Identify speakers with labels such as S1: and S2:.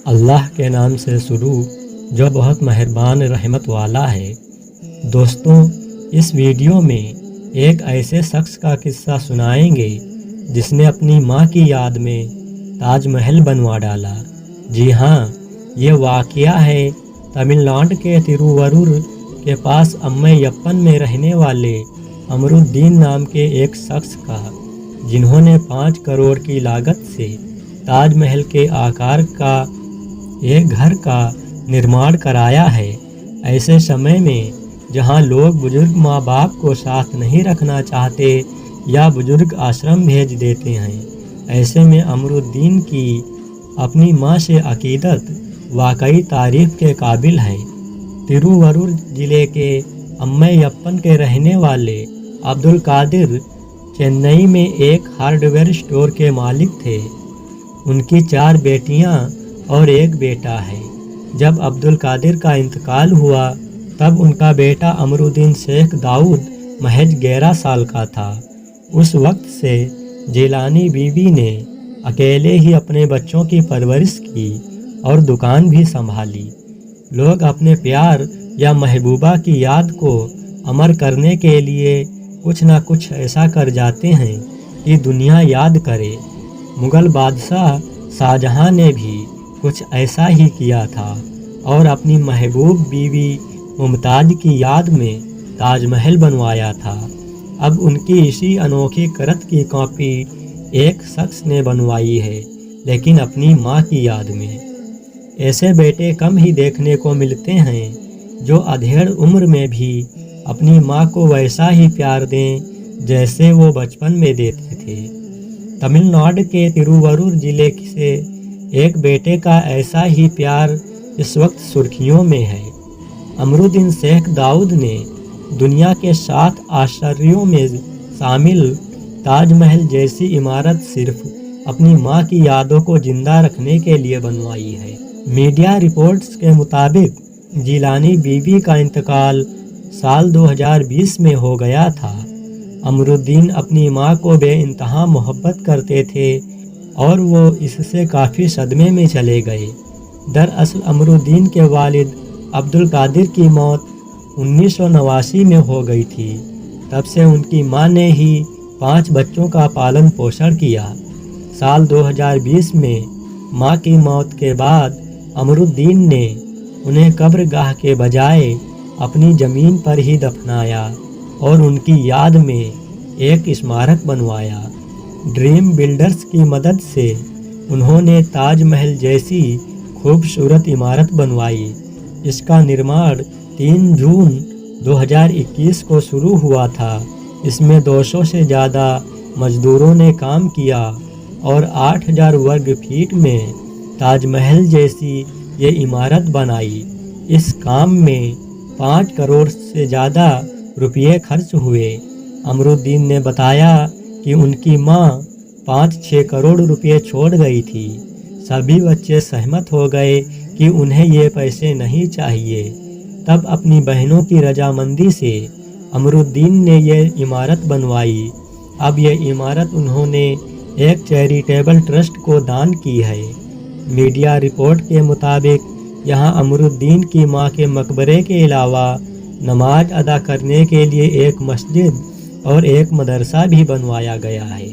S1: اللہ کے نام سے شروع جو بہت مہربان رحمت والا ہے۔ دوستوں، اس ویڈیو میں ایک ایسے شخص کا قصہ سنائیں گے جس نے اپنی ماں کی یاد میں تاج محل بنوا ڈالا۔ جی ہاں، یہ واقعہ ہے تمل ناڈو کے تروورور کے پاس امّیپّن میں رہنے والے امرالدین نام کے ایک شخص کا، جنہوں نے 5 کروڑ کی لاگت سے تاج محل کے آکار کا ایک گھر کا نرمان کرایا ہے۔ ایسے سمے میں جہاں لوگ بزرگ ماں باپ کو ساتھ نہیں رکھنا چاہتے یا بزرگ آشرم بھیج دیتے ہیں، ایسے میں امرالدین کی اپنی ماں سے عقیدت واقعی تعریف کے قابل ہے۔ تروورور ضلع کے امّیپّن کے رہنے والے عبدالقادر چنئی میں ایک ہارڈ ویئر اسٹور کے مالک تھے۔ ان کی 4 بیٹیاں اور ایک بیٹا ہے۔ جب عبدالقادر کا انتقال ہوا تب ان کا بیٹا امرالدین شیخ داؤد محض 11 سال کا تھا۔ اس وقت سے جیلانی بیوی نے اکیلے ہی اپنے بچوں کی پرورش کی اور دکان بھی سنبھالی۔ لوگ اپنے پیار یا محبوبہ کی یاد کو امر کرنے کے لیے کچھ نہ کچھ ایسا کر جاتے ہیں کہ دنیا یاد کرے۔ مغل بادشاہ شاہجہاں نے بھی کچھ ایسا ہی کیا تھا اور اپنی محبوب بیوی ممتاز کی یاد میں تاج محل بنوایا تھا۔ اب ان کی اسی انوکھی کرت کی کاپی ایک شخص نے بنوائی ہے، لیکن اپنی ماں کی یاد میں۔ ایسے بیٹے کم ہی دیکھنے کو ملتے ہیں جو ادھیڑ عمر میں بھی اپنی ماں کو ویسا ہی پیار دیں جیسے وہ بچپن میں دیتے تھے۔ تمل ناڈو کے تروورور ضلع سے ایک بیٹے کا ایسا ہی پیار اس وقت سرخیوں میں ہے۔ امرالدین شیخ داؤد نے دنیا کے 7 آشچریوں میں شامل تاج محل جیسی عمارت صرف اپنی ماں کی یادوں کو زندہ رکھنے کے لیے بنوائی ہے۔ میڈیا رپورٹس کے مطابق جیلانی بیوی کا انتقال سال 2020 میں ہو گیا تھا۔ امرالدین اپنی ماں کو بے انتہا محبت کرتے تھے اور وہ اس سے کافی صدمے میں چلے گئے۔ دراصل امرالدین کے والد عبدالقادر کی موت 1989 میں ہو گئی تھی۔ تب سے ان کی ماں نے ہی 5 بچوں کا پالن پوشن کیا۔ سال 2020 میں ماں کی موت کے بعد امرالدین نے انہیں قبر گاہ کے بجائے اپنی زمین پر ہی دفنایا اور ان کی یاد میں ایک اسمارک بنوایا۔ ڈریم بلڈرز کی مدد سے انہوں نے تاج محل جیسی خوبصورت عمارت بنوائی۔ اس کا نرمان 3 جون 2021 کو شروع ہوا تھا۔ اس میں 200 سے زیادہ مزدوروں نے کام کیا اور 8000 ورگ فٹ میں تاج محل جیسی یہ عمارت بنائی۔ اس کام میں 5 کروڑ سے زیادہ روپے خرچ ہوئے۔ امرالدین نے بتایا کہ ان کی ماں 5-6 کروڑ روپے چھوڑ گئی تھی۔ سبھی بچے سہمت ہو گئے کہ انہیں یہ پیسے نہیں چاہیے۔ تب اپنی بہنوں کی رضامندی سے امرالدین نے یہ عمارت بنوائی۔ اب یہ عمارت انہوں نے ایک چیریٹیبل ٹرسٹ کو دان کی ہے۔ میڈیا رپورٹ کے مطابق یہاں امرالدین کی ماں کے مقبرے کے علاوہ نماز ادا کرنے کے لیے ایک مسجد اور ایک مدرسہ بھی بنوایا گیا ہے۔